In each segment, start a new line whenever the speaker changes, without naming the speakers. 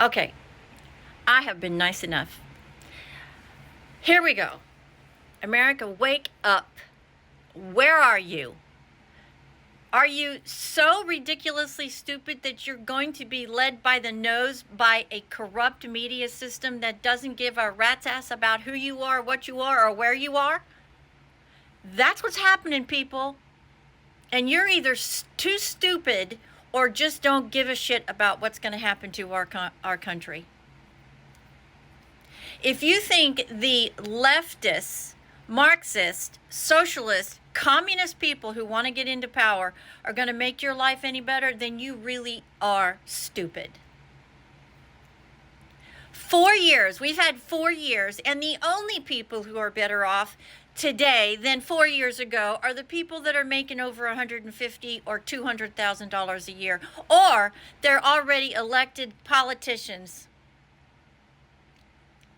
Okay, I have been nice enough. Here we go. America, wake up. Where are you? Are you so ridiculously stupid that you're going to be led by the nose by a corrupt media system that doesn't give a rat's ass about who you are, what you are, or where you are? That's what's happening, people. And you're either too stupid or just don't give a shit about what's going to happen to our country. If you think the leftists, Marxist, socialist, communist people who want to get into power are going to make your life any better, then you really are stupid. 4 years, we've had 4 years, and the only people who are better off today than 4 years ago are the people that are making over $150,000 or $200,000 a year, or they're already elected politicians.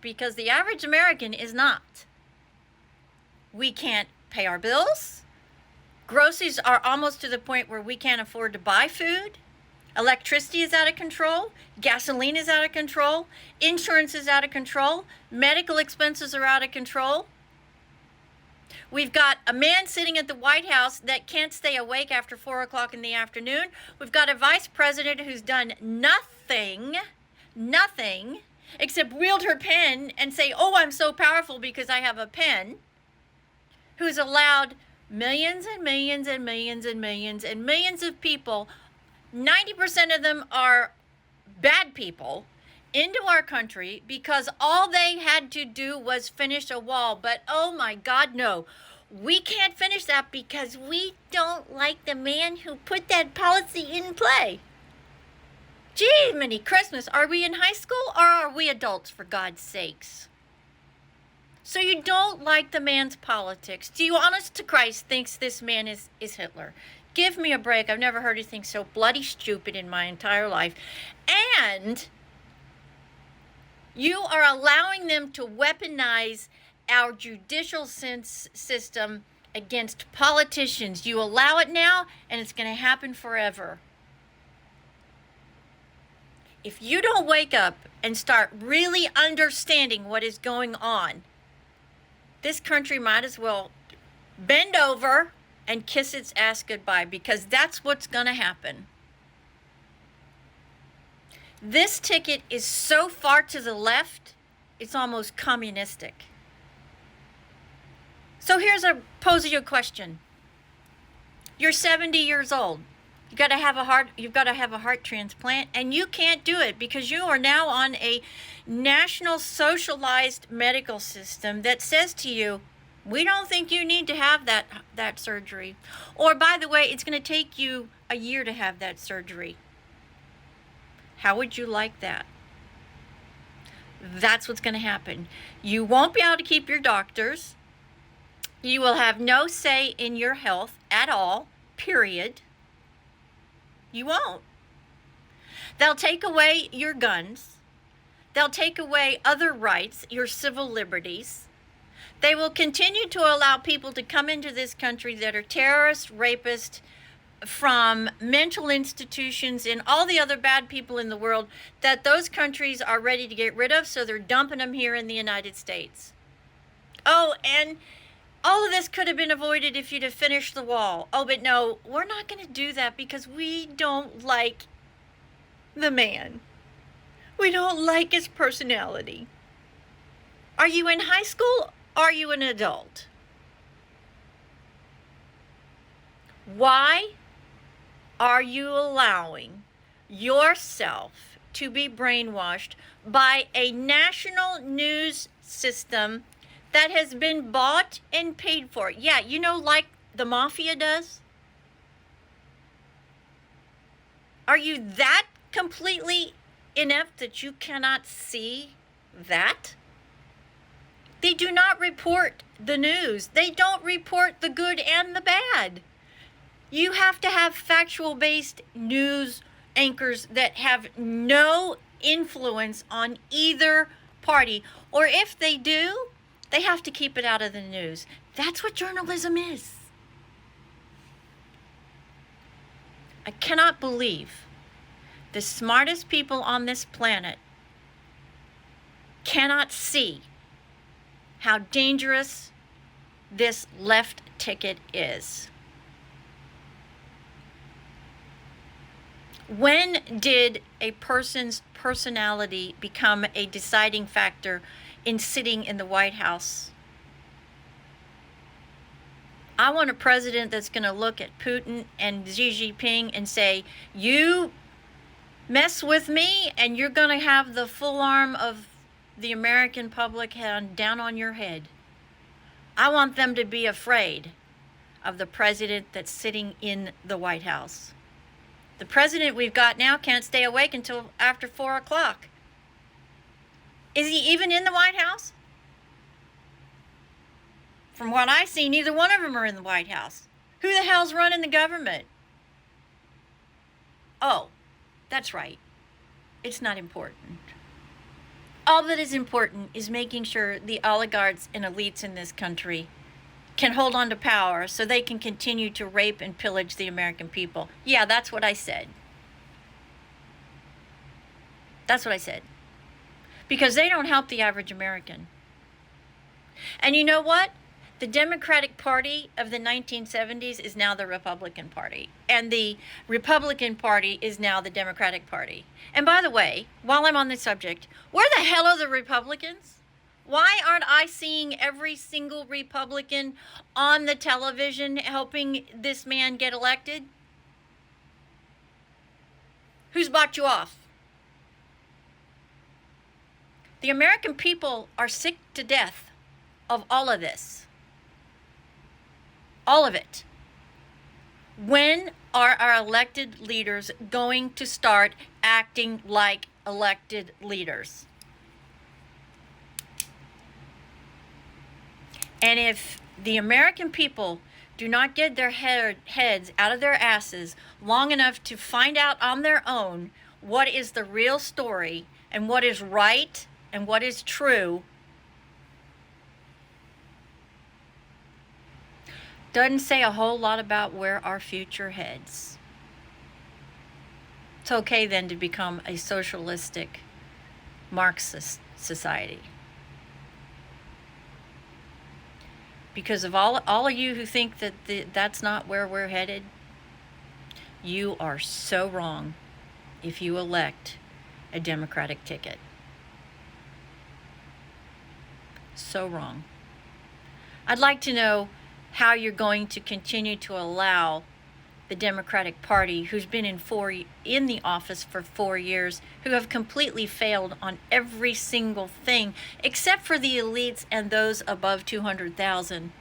Because the average American is not. We can't pay our bills. Groceries are almost to the point where we can't afford to buy food. Electricity is out of control. Gasoline is out of control. Insurance is out of control. Medical expenses are out of control. We've got a man sitting at the White House that can't stay awake after 4 o'clock in the afternoon. We've got a vice president who's done nothing, except wield her pen and say, oh, I'm so powerful because I have a pen, who's allowed millions and millions and millions and millions and millions of people, 90% of them are bad people, into our country because all they had to do was finish a wall. But oh my God, no. We can't finish that because we don't like the man who put that policy in play. Gee, many Christmas. Are we in high school or are we adults, for God's sakes? So you don't like the man's politics. Do you, honest to Christ, thinks this man is Hitler? Give me a break. I've never heard anything so bloody stupid in my entire life. And you are allowing them to weaponize our judicial system against politicians. You allow it now, and it's going to happen forever. If you don't wake up and start really understanding what is going on, this country might as well bend over and kiss its ass goodbye, because that's what's going to happen. This ticket is so far to the left, it's almost communistic. So pose you a question. You're 70 years old. You've got to have a heart transplant, and you can't do it because you are now on a national socialized medical system that says to you, we don't think you need to have that surgery. Or, by the way, it's going to take you a year to have that surgery. How would you like that? That's what's going to happen. You won't be able to keep your doctors. You will have no say in your health at all, period. You won't. They'll take away your guns. They'll take away other rights, your civil liberties. They will continue to allow people to come into this country that are terrorists, rapists, from mental institutions and all the other bad people in the world that those countries are ready to get rid of, so they're dumping them here in the United States. Oh, and all of this could have been avoided if you'd have finished the wall. Oh, but no, we're not going to do that because we don't like the man. We don't like his personality. Are you in high school? Are you an adult? Why are you allowing yourself to be brainwashed by a national news system that has been bought and paid for? Yeah, like the mafia does? Are you that completely inept that you cannot see that? They do not report the news. They don't report the good and the bad. You have to have factual-based news anchors that have no influence on either party. Or if they do, they have to keep it out of the news. That's what journalism is. I cannot believe the smartest people on this planet cannot see how dangerous this left ticket is. When did a person's personality become a deciding factor in sitting in the White House? I want a president that's going to look at Putin and Xi Jinping and say, you mess with me and you're going to have the full arm of the American public down on your head. I want them to be afraid of the president that's sitting in the White House. The president we've got now can't stay awake until after 4 o'clock. Is he even in the White House? From what I see, neither one of them are in the White House. Who the hell's running the government? Oh, that's right. It's not important. All that is important is making sure the oligarchs and elites in this country can hold on to power so they can continue to rape and pillage the American people. Yeah, that's what I said. That's what I said. Because they don't help the average American. And you know what? The Democratic Party of the 1970s is now the Republican Party. And the Republican Party is now the Democratic Party. And by the way, while I'm on this subject, where the hell are the Republicans? Why aren't I seeing every single Republican on the television helping this man get elected? Who's bought you off? The American people are sick to death of all of this. All of it. When are our elected leaders going to start acting like elected leaders? And if the American people do not get their heads out of their asses long enough to find out on their own what is the real story and what is right and what is true, doesn't say a whole lot about where our future heads. It's okay then to become a socialistic Marxist society. Because of all of you who think that that's not where we're headed, you are so wrong if you elect a Democratic ticket. So wrong. I'd like to know how you're going to continue to allow the Democratic Party, who's been in the office for 4 years, who have completely failed on every single thing, except for the elites and those above 200,000.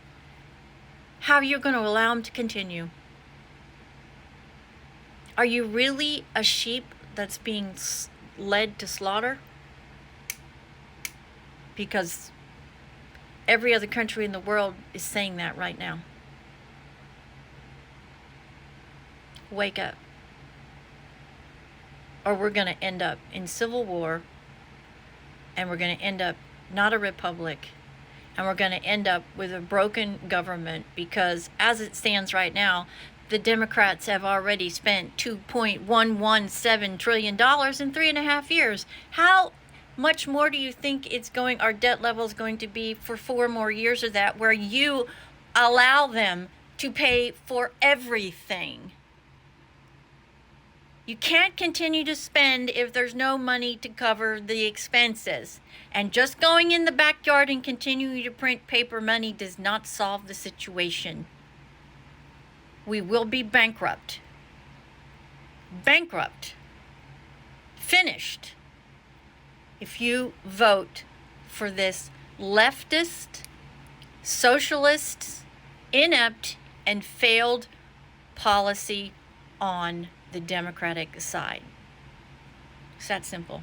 How are you going to allow them to continue? Are you really a sheep that's being led to slaughter? Because every other country in the world is saying that right now. Wake up. Or we're going to end up in civil war, and we're going to end up not a republic, and we're going to end up with a broken government, because as it stands right now, the Democrats have already spent $2.117 trillion in 3.5 years. How much more do you think our debt level is going to be for 4 more years of that, where you allow them to pay for everything? You can't continue to spend if there's no money to cover the expenses. And just going in the backyard and continuing to print paper money does not solve the situation. We will be bankrupt. Bankrupt. Finished. If you vote for this leftist, socialist, inept, and failed policy on the Democratic side. It's that simple.